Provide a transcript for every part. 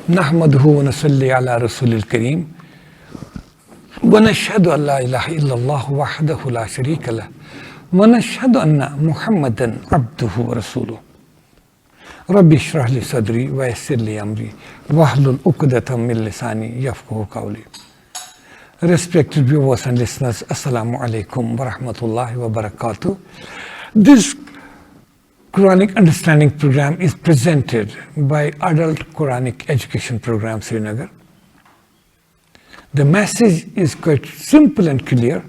نحمده ونصلي على رسول الكريم ونشهد أن لا إله إلا الله وحده لا شريك له ونشهد أن محمدا عبده ورسوله ربي اشرح لي صدري ويسر لي أمري واحلل عقدة من لساني يفقهوا قولي. Respected viewers and listeners, Assalamu alaikum wa rahmatullahi wa barakatuh. This Quranic Understanding Program is presented by Adult Quranic Education Program, Srinagar. The message is quite simple and clear.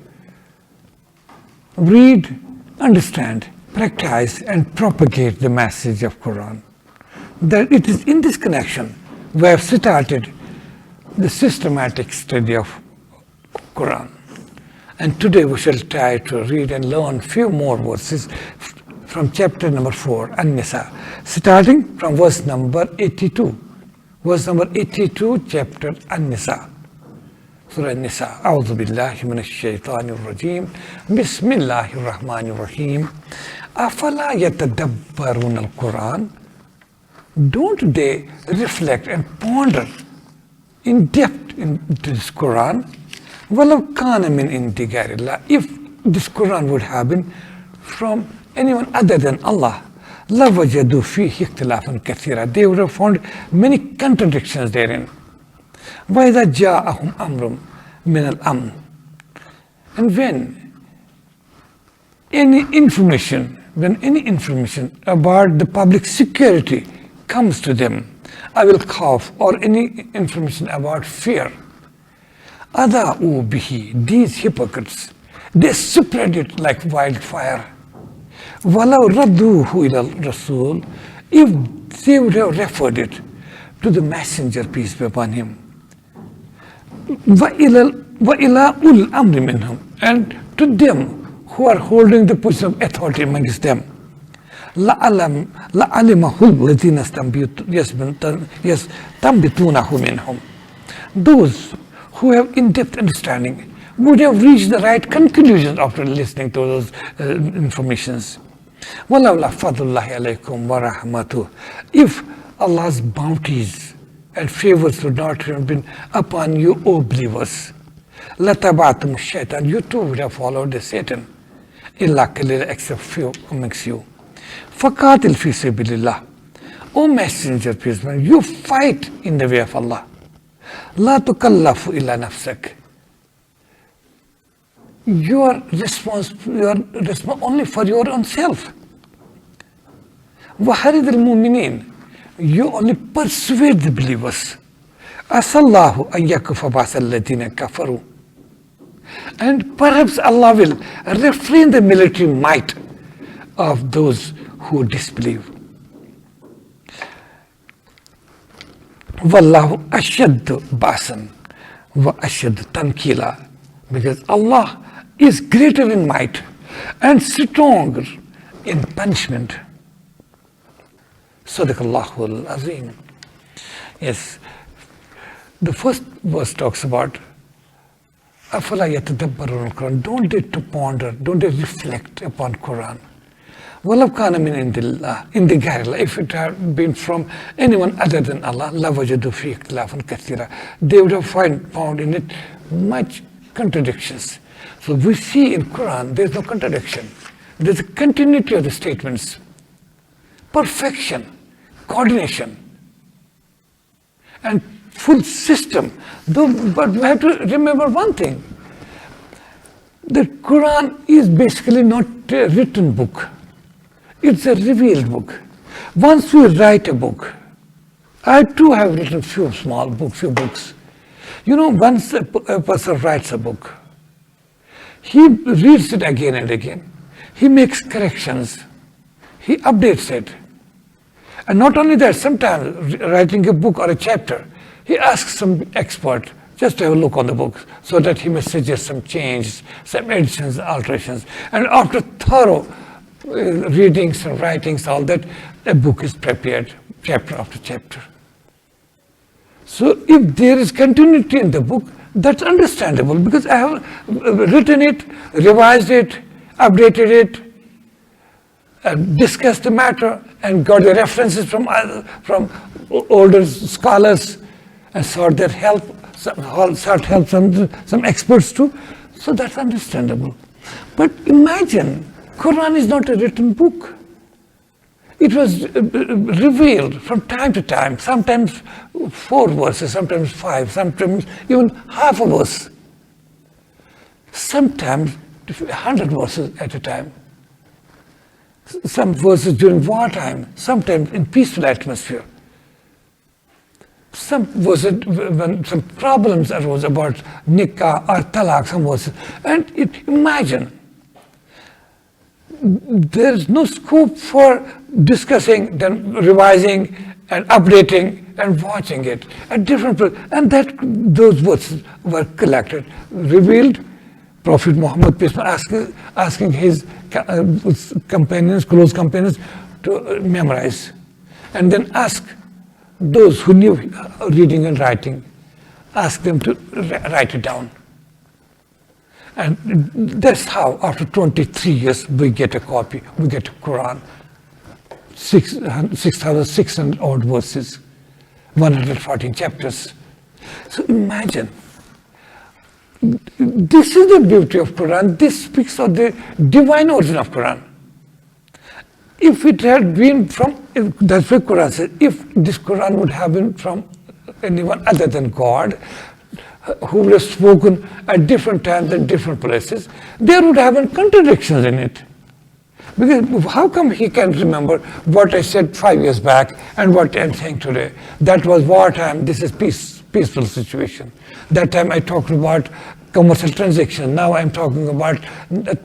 Read, understand, practice and propagate the message of Quran. That it is in this connection we have started the systematic study of Quran. And today we shall try to read and learn few more verses from chapter number 4, Al-Nisa, starting from verse number 82. Verse number 82, chapter Al-Nisa. Surah Al-Nisa. A'udhu billahi minash shaitanir rajim. Bismillahir rahmanir rahim. Afala yatadabbarun al-Quran. Don't they reflect and ponder in depth into this Quran? وَلَوْ كَانَ مِنْ عِنْدِ غَيْرِ اللَّهِ. If this Quran would have been from anyone other than Allah, لَوَجَدُوا فِيهِ اخْتِلَافًا كَثِيرًا. They would have found many contradictions therein. وَإِذَا جَاءَهُمْ أَمْرٌ مِنَ الْأَمْنِ. And when any information about the public security comes to them, I will cough, or any information about fear, أَذَاءُوا بِهِ. These hypocrites, they spread it like wildfire. وَلَوْ رَدُّوهُ إِلَى الرَّسُولِ. If they would have referred it to the messenger, peace be upon him, وَإِلَى أُولِي الْأَمْرِ مِنْهُمْ. And to them who are holding the position of authority amongst them, لَعَلِمَهُ الَّذِينَ يَسْتَنبِطُونَهُ مِنْهُمْ. Those who have in-depth understanding would have reached the right conclusions after listening to those informations. وَلَوْلَا فَضْلُ اللَّهِ عَلَيْكُمْ وَرَحْمَتُهُ. If Allah's bounties and favors would not have been upon you, O believers, لَتَبَعْتُمُ الشَّيْطَانَ. You too would have followed the Satan. إِلَّا قَلِيلًا. Except few amongst you. فَقَاتِلْ فِي سَبِيلِ اللَّهِ. O Messenger, peace be upon you, fight in the way of Allah. لَا تُكَلَّفُ إِلَّا نَفْسَكَ. You are responsible only for your own self. وَحَرِدِ الْمُؤْمِنِينَ. You only persuade the believers. عَسَى اللَّهُ أَن يَكُفَّ بَأْسَ الَّذِينَ كَفَرُوا. And perhaps Allah will refrain the military might of those who disbelieve. وَاللَّهُ أَشَدُّ بَأْسًا وَأَشَدُّ تَنْكِيلًا. Because Allah is greater in might and stronger in punishment. Sadaqallahu al-Azim. Yes, the first verse talks about أَفَلَا يَتَدَبَّرُونَ الْقُرْآنَ. Don't they to ponder, don't they reflect upon Quran. وَلَوْ كَانَ مِنْ عِنْدِ غَيْرِ اللَّهِ. If it had been from anyone other than Allah, لَوَجَدُوا فِيهِ اخْتِلَافًا كَثِيرًا. They would have found in it much contradictions. So we see in Quran there's no contradiction. There's a continuity of the statements, perfection, coordination, and full system. But we have to remember one thing. The Quran is basically not a written book. It's a revealed book. Once we write a book, I too have written few books. You know, once a person writes a book, he reads it again and again. He makes corrections. He updates it. And not only that, sometimes writing a book or a chapter, he asks some expert just to have a look on the book so that he may suggest some changes, some additions, alterations. And after thorough readings and writings, all that, a book is prepared, chapter after chapter. So if there is continuity in the book, that's understandable because I have written it, revised it, updated it, discussed the matter and got the references from older scholars and sought their help, sought help from some experts too. So that's understandable. But imagine, Quran is not a written book. It was revealed from time to time, sometimes 4 verses, sometimes 5, sometimes even half a verse, sometimes 100 verses at a time. Some verses during wartime, sometimes in peaceful atmosphere. Some verses when some problems arose about nikah or talaq, some verses. And imagine, there is no scope for discussing, then revising and updating and watching it at different places. And those verses were collected, revealed. Prophet Muhammad, peace be upon him, asking his companions, close companions, to memorize. And then ask those who knew reading and writing, ask them to write it down. And that's how, after 23 years, we get a copy, we get a Quran. 6,600 odd verses, 114 chapters. So imagine, this is the beauty of Quran. This speaks of the divine origin of Quran. If it had been from, that's what Quran says, if this Quran would have been from anyone other than God, who would have spoken at different times and different places, there would have been contradictions in it. Because how come he can remember what I said 5 years back and what I'm saying today? That was wartime, this is peaceful situation. That time I talked about commercial transaction, now I'm talking about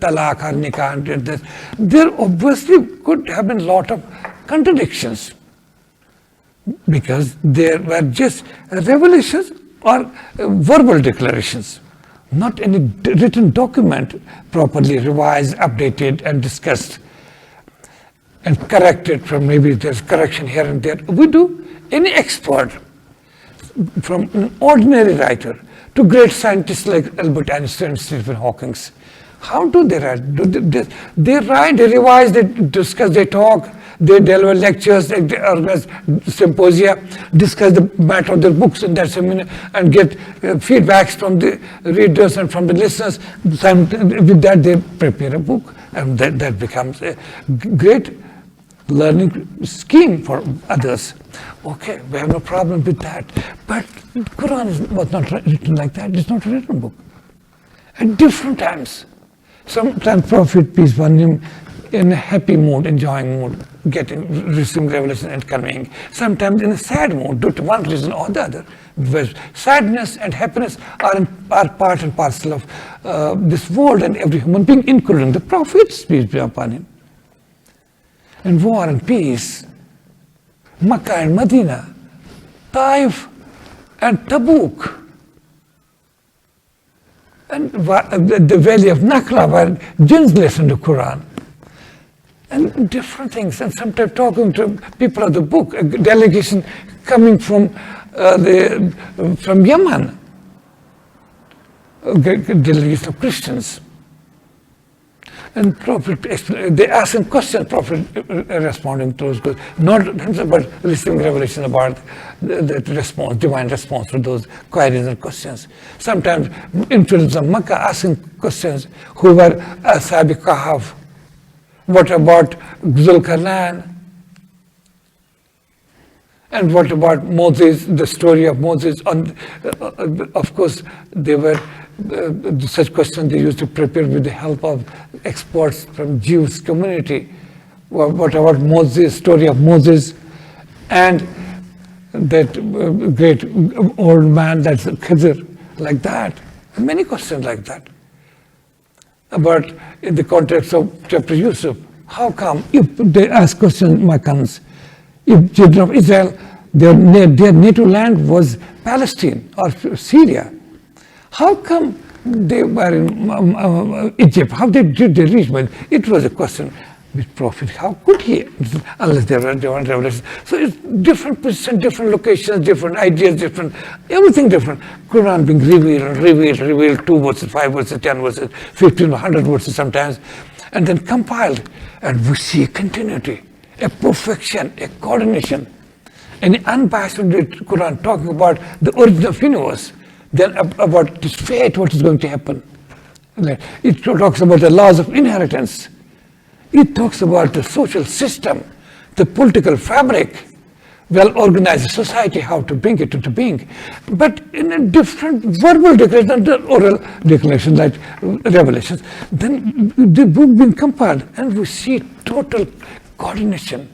talaq or nikah and this. There obviously could have been a lot of contradictions because there were just revelations or verbal declarations, not any written document properly revised, updated and discussed and corrected from maybe there's correction here and there. We do. Any expert, from an ordinary writer to great scientists like Albert Einstein and Stephen Hawking, how do they write? They write, they revise, they discuss, they talk, they deliver lectures, they organize symposia, discuss the matter of their books in that seminar, and get feedbacks from the readers and from the listeners. With that, they prepare a book, and that becomes a great learning scheme for others. Okay, we have no problem with that. But Quran was not written like that. It's not a written book. At different times, sometimes Prophet, peace be upon him, in a happy mood, enjoying mood, receiving revelation and conveying. Sometimes in a sad mood, due to one reason or the other. Because sadness and happiness are part and parcel of this world and every human being, including the prophets, peace be upon him. And war and peace, Makkah and Medina, Taif and Tabuk, and the valley of Nakhla where jinns listen to Quran, and different things. And sometimes talking to people of the book, a delegation coming from Yemen, a delegation of Christians. And Prophet, they ask him questions, Prophet responding to those questions, not himself, but receiving revelation about the response, divine response to those queries and questions. Sometimes influence of Makkah asking questions, who were Ashab Kahf? What about Zulkarnain? And what about Moses, the story of Moses? Of course, they were such questions they used to prepare with the help of experts from Jewish community. What about Moses, story of Moses, and that great old man, that's Khidr, like that. And many questions like that. But in the context of chapter Yusuf, how come if they ask questions, Makkans, if children of Israel, their native land was Palestine or Syria, how come they were in Egypt? How did they reach? Well, it was a question with Prophet. How could he? Unless there were divine revelations. So it's different positions, different locations, different ideas, different, everything different. Quran being revealed, 2 verses, 5 verses, 10 verses, 15, 100 verses sometimes, and then compiled. And we see a continuity, a perfection, a coordination. An unbiased Quran talking about the origin of universe, then about this fate, what is going to happen. It talks about the laws of inheritance. It talks about the social system, the political fabric, well-organized society, how to bring it into being. But in a different verbal declaration, the oral declaration, like revelations, then the book being compiled, and we see total coordination.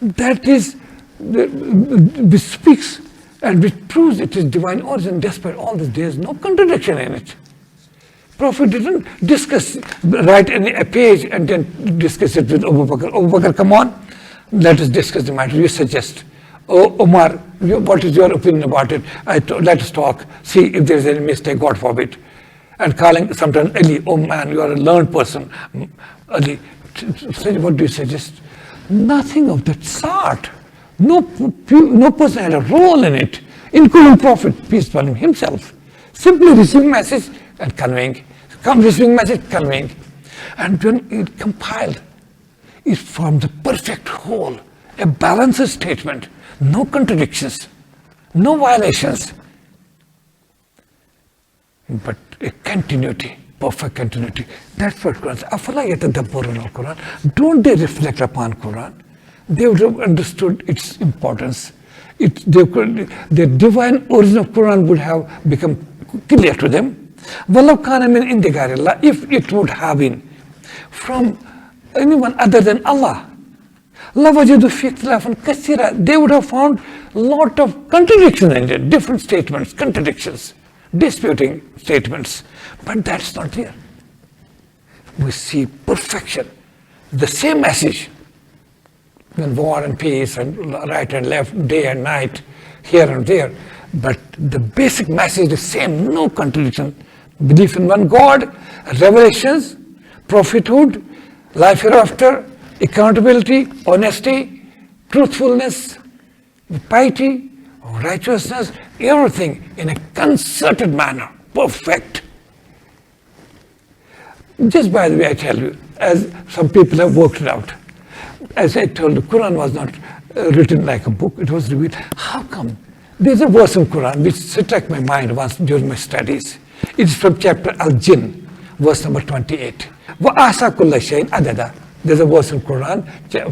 That is, which speaks and which proves it is divine origin. Despite all this, there is no contradiction in it. Prophet didn't write a page and then discuss it with Abu Bakr. Abu Bakr, come on, let us discuss the matter. You suggest. Oh, Omar, what is your opinion about it? Let us talk, see if there is any mistake, God forbid. And calling sometimes Ali, oh man, you are a learned person. Ali, what do you suggest? Nothing of that sort. No person had a role in it, including Prophet, peace upon him, himself. Simply receiving message and conveying. Receiving message, conveying. And when it compiled, it formed the perfect whole, a balanced statement, no contradictions, no violations, but a continuity, perfect continuity. That's what Quran says. Afala yatadabbaruna al-Quran. Don't they reflect upon Quran? They would have understood its importance. The divine origin of Quran would have become clear to them. وَلَوْ كَانَ مِنْ عِنْدِ غَيْرِ اللَّهِ. If it would have been from anyone other than Allah, لَوَجَدُوا فِي اخْتِلَافًا كَثِيرًا. They would have found a lot of contradictions in it, different statements, contradictions, disputing statements. But that's not there. We see perfection, the same message. When war and peace and right and left, day and night, here and there. But the basic message is the same, no contradiction. Belief in one God, revelations, prophethood, life hereafter, accountability, honesty, truthfulness, piety, righteousness, everything in a concerted manner, perfect. Just by the way, I tell you, as some people have worked it out, as I told you, the Quran was not written like a book, it was revealed. How come? There's a verse in Quran which struck my mind once during my studies. It's from chapter Al-Jinn, verse number 28. وَآسَى كُلَّ شَيْءٍ عَدَدًا. There's a verse in Quran,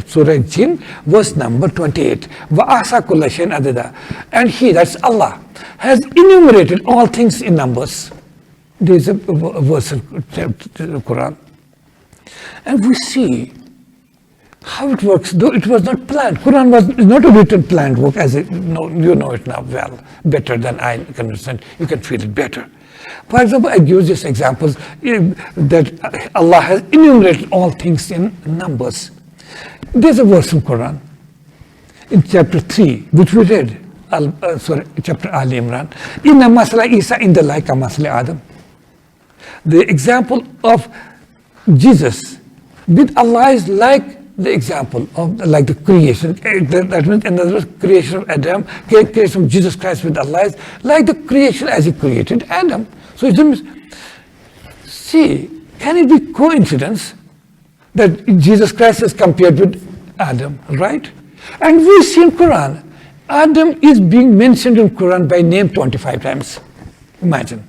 Surah Jinn, verse number 28. وَآسَى كُلَّ شَيْءٍ عَدَدًا. And He, that's Allah, has enumerated all things in numbers. There's a verse in the Quran. And we see how it works, though it was not planned. Quran was not a written planned work, as you know it now well, better than I can understand. You can feel it better. For example, I use these examples that Allah has enumerated all things in numbers. There's a verse in Quran, in chapter 3, which we read, chapter Al Imran. Inna masala Isa indallahi ka masala Adam. The example of Jesus with Allah is like the example of like the creation. That means in other words, creation of Adam, creation of Jesus Christ with Allah is like the creation as He created Adam. So it means, see, can it be coincidence that Jesus Christ is compared with Adam, right? And we see in Quran, Adam is being mentioned in Quran by name 25 times. Imagine.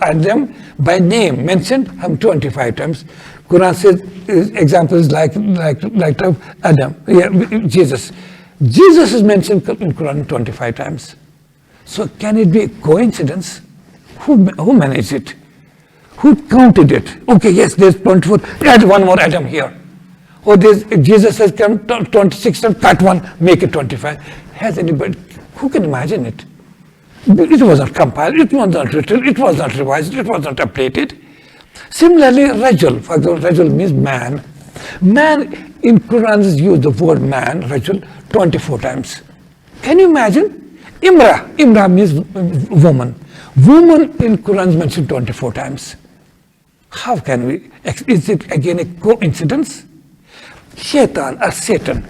Adam by name mentioned 25 times. Quran says examples like of Adam, Jesus. Jesus is mentioned in Quran 25 times. So can it be a coincidence? Who managed it? Who counted it? Okay, yes, there's 24. Add one more Adam here. Or Jesus has come 26 times, cut one, make it 25. Has anybody? Who can imagine it? It was not compiled, it was not written, it was not revised, it was not updated. Similarly, Rajul, for example, Rajul means man. Man, in Quran is used the word man, Rajul, 24 times. Can you imagine? Imra means woman. Woman in Quran is mentioned 24 times. How can we? Is it again a coincidence? Shaitan or Satan,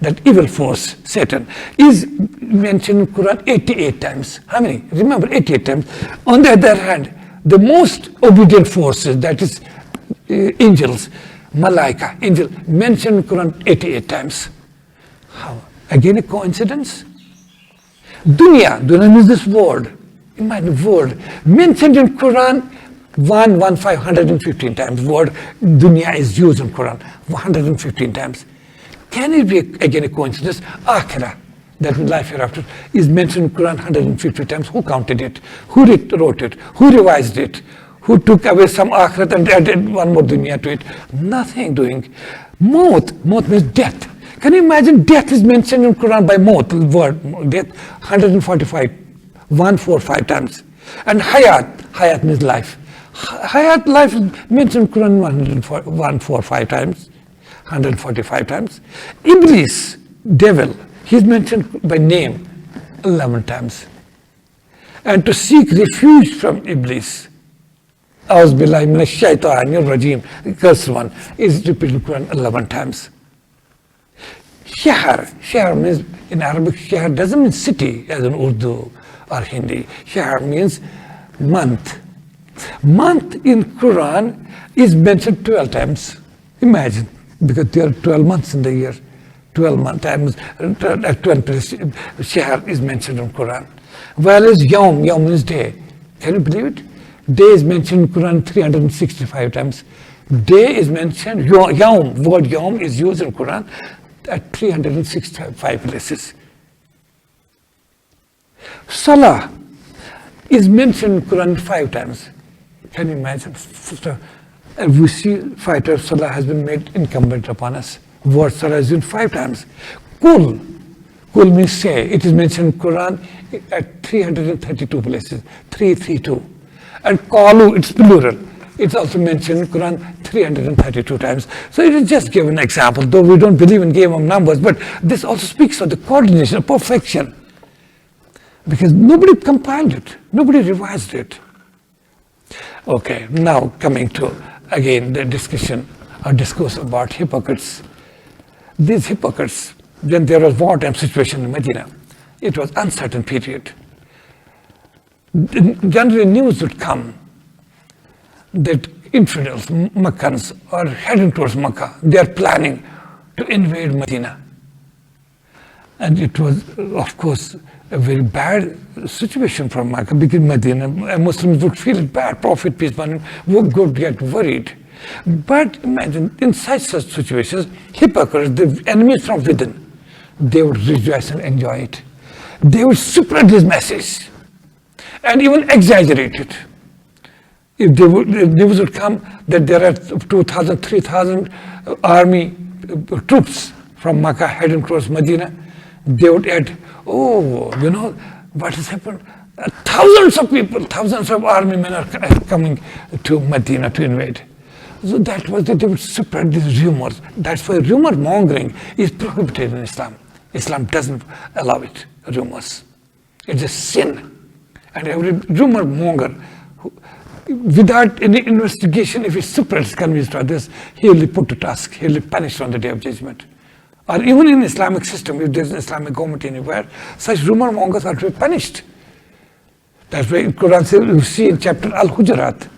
that evil force, Satan, is mentioned in Quran 88 times. How many? Remember, 88 times. On the other hand, the most obedient forces, that is angels, Malaika, angel, mentioned in Quran 88 times. How? Again a coincidence? Dunya means this word. Imagine word mentioned in Quran 115 times. Word dunya is used in Quran 115 times. Can it be again a coincidence? Akhirah, that means life hereafter, is mentioned in Quran 150 times. Who counted it? Who wrote it? Who revised it? Who took away some akhirat and added one more dunya to it? Nothing doing. Maut means death. Can you imagine death is mentioned in Quran by maut, word death, 145 times. And hayat means life. Hayat, life, is mentioned in Quran 145 times, 145 times. Iblis, devil, he's mentioned by name 11 times. And to seek refuge from Iblis, A'udhu billahi minash shaitanir rajim, the cursed one, is repeated in Quran 11 times. Shahr means, in Arabic, shahr doesn't mean city as in Urdu or Hindi. Shahr means month. Month in Quran is mentioned 12 times. Imagine, because there are 12 months in the year. 12 month times, 12 shahr is mentioned in Quran. Whereas yawm means day. Can you believe it? Day is mentioned in Quran 365 times. Day is mentioned, yawm, word yawm is used in Quran at 365 places. Salah is mentioned in Quran 5 times. Can you imagine? We see 5 times Salah has been made incumbent upon us. Word Salah is used 5 times. Kul means say. It is mentioned in Quran at 332 places. 332. And qalu, it's plural. It's also mentioned in Quran 332 times. So it is just given an example, though we don't believe in game of numbers, but this also speaks of the coordination, of perfection. Because nobody compiled it, nobody revised it. Okay, now coming to, again, the discussion or discourse about hypocrites. These hypocrites, when there was wartime situation in Medina, it was uncertain period. Generally news would come that infidels, Makkans, are heading towards Makkah. They are planning to invade Medina. And it was, of course, a very bad situation for Makkah, because Medina, Muslims would feel it bad. Prophet, peace be upon him, would get worried. But imagine, in such situations, hypocrites, the enemies from within, they would rejoice and enjoy it. They would spread this message and even exaggerate it. If news would come that there are 2,000, 3,000 army troops from Makkah heading towards Medina, they would add, oh, you know, what has happened? Thousands of people, thousands of army men are coming to Medina to invade. So that was that they would spread these rumors. That's why rumor mongering is prohibited in Islam. Islam doesn't allow it, rumors. It's a sin. And every rumor monger, without any investigation, if he spreads convince to others, he will be put to task, he will be punished on the Day of Judgment. Or even in Islamic system, if there is an Islamic government anywhere, such rumor mongers are to be punished. That's why the Quran says, you see in chapter Al-Hujurat,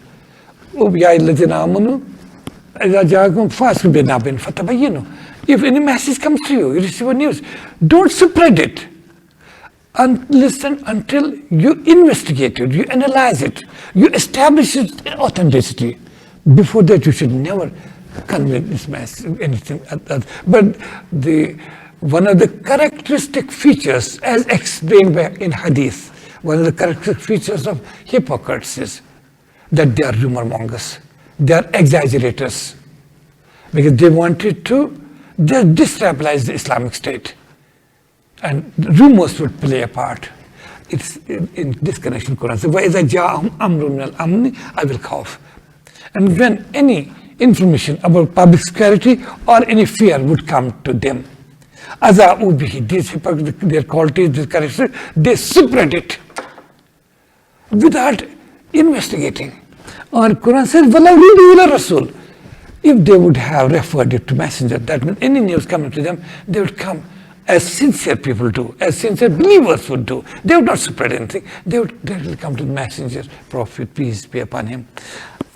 if any message comes to you, you receive a news, don't spread it. And listen until you investigate it, you analyze it, you establish its authenticity. Before that, you should never convey this message, anything. But one of the characteristic features, as explained in Hadith, one of the characteristic features of hypocrites is that they are rumor mongers, they are exaggerators, because they wanted to just destabilize the Islamic State. And rumors would play a part. It's in this connection, Quran says, وَإِذَا جَاءَهُمْ أَمْرٌ مِنَ الْأَمْنِ I will khawf. And when any information about public security or any fear would come to them, أَذَاءُوا بِهِ, these hypocrites, their qualities, these characteristics, they spread it without investigating. Or Quran says, وَلَوْ رُدُوا إِلَى الرَّسُولِ, if they would have referred it to messenger, that means any news coming to them, they would come as sincere people do, as sincere believers would do. They would not spread anything. They would directly come to the messenger, Prophet, peace be upon him.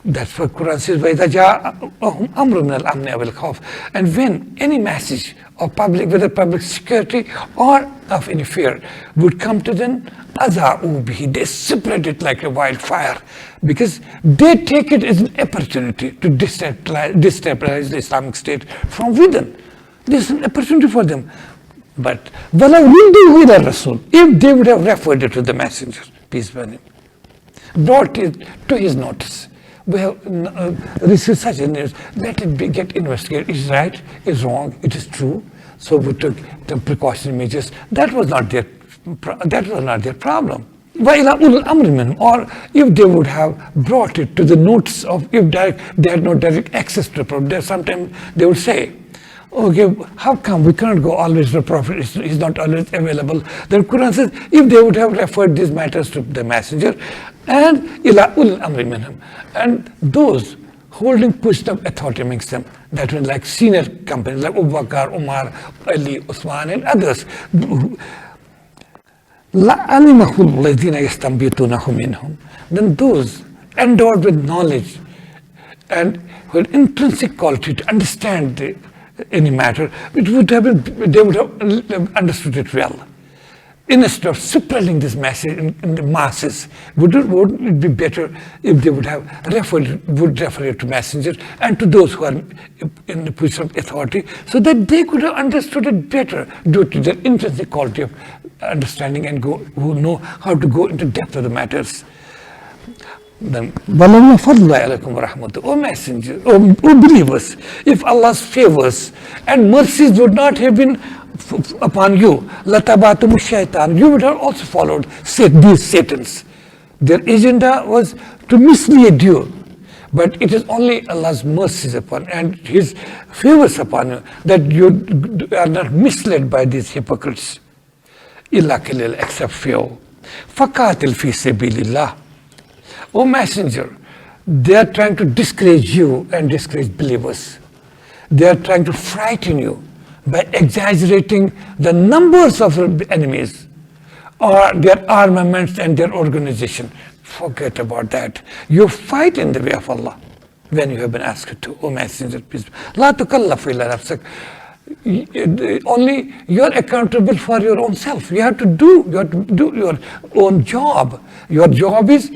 That's what Quran says, وَإِذَا جَاءَهُمْ أَمْرٌ مِنَ الْأَمْنِ أَوِ الْخَوْفِ. And when any message of public, whether public security or of any fear, would come to them, أَذَاعُوا بِهِ. They spread it like a wildfire, because they take it as an opportunity to destabilize the Islamic State from within. This is an opportunity for them. But وَلَوْ رُدُّوا إِلَى الرَّسُولِ, if they would have referred it to the messenger, peace be upon him, brought it to his notice, we have received such a news, let it get investigated. Is right, is wrong, it is true. So we took the precautionary measures. That was not their problem. وَإِلَى أُولِي الْأَمْرِ مِنْهُمْ, or if they would have brought it to the notice of, if they had no direct access to the Prophet, sometimes they would say, okay, how come we can't go always to the Prophet, he's not always available. The Quran says, if they would have referred these matters to the messenger, and إِلَى أُولِي الْأَمْرِ مِنْهُمْ, and those holding position of authority amongst them, that means like senior companies like Abu Bakr, Umar, Ali, Usman, and others, لَعَلِمَهُ الَّذِينَ يَسْتَنبِطُونَهُ مِنْهُمْ, then those endowed with knowledge and with intrinsic quality to understand any matter, they would have understood it well. Instead of spreading this message in the masses, wouldn't it be better if they would have refer it to messengers and to those who are in the position of authority, so that they could have understood it better due to their intrinsic quality of understanding and who know how to go into depth of the matters. Then, O messenger, O believers, if Allah's favors and mercies would not have been upon you, لَتَبَعْتُمُ الشَّيْطَانَ, you would have also followed these Satans. Their agenda was to mislead you. But it is only Allah's mercies upon and His favors upon you that you are not misled by these hypocrites. إِلَّا قِلِيلًا, except few. فَقَاتِلْ فِي سَبِيلِ اللَّهِ. O messenger, they are trying to discourage you and discourage believers. They are trying to frighten you by exaggerating the numbers of enemies or their armaments and their organization. Forget about that. You fight in the way of Allah when you have been asked to. O messenger, peace. لا تكلف إلا نفسك. Only you are accountable for your own self. You have to do your own job. Your job is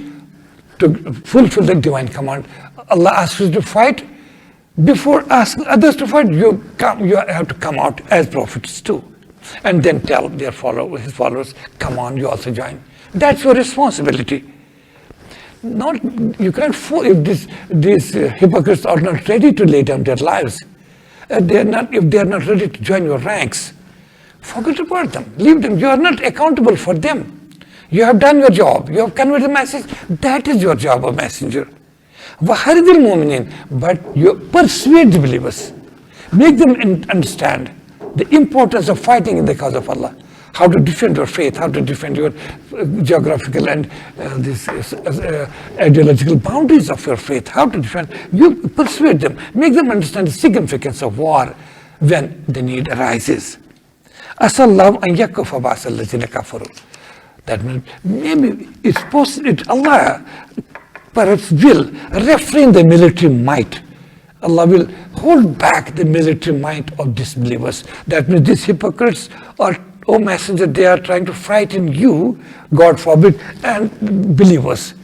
to fulfill the divine command. Allah asks you to fight. Before asking others to fight, you have to come out as prophets too, and then tell his followers, come on, you also join. That's your responsibility. Not you can't force if these hypocrites are not ready to lay down their lives. If they are not ready to join your ranks, forget about them. Leave them. You are not accountable for them. You have done your job. You have conveyed the message. That is your job, a messenger. وَحَرِدِ الْمُؤْمِنِينَ, but you persuade the believers. Make them understand the importance of fighting in the cause of Allah. How to defend your faith, how to defend your geographical and ideological boundaries of your faith, how to defend. You persuade them, make them understand the significance of war when the need arises. أَسَى اللَّهُ أَنْ يَكُفَّ بَأْسَ الَّذِينَ كَفَرُوا. That means maybe it's possible, Allah perhaps will refrain the military might. Allah will hold back the military might of disbelievers. That means these hypocrites are, O messenger, they are trying to frighten you, God forbid, and believers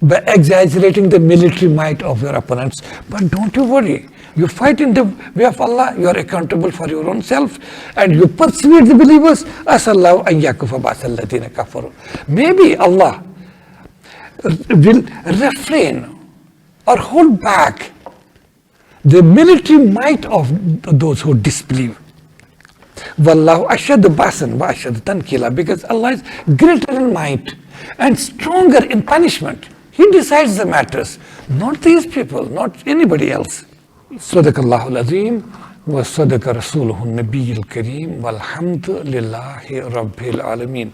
by exaggerating the military might of your opponents. But don't you worry. You fight in the way of Allah, you are accountable for your own self, and you persuade the believers. Asallahu an yakufa ba'sal ladina kafaru. Maybe Allah will refrain or hold back the military might of those who disbelieve. Wallahu ashadu basan wa ashadu tankila, because Allah is greater in might and stronger in punishment. He decides the matters, not these people, not anybody else. Sadaqallahu al-Azim wa sadaqa rasuluhu an-Nabiyyul Kareem walhamdu lillahi rabbil alameen.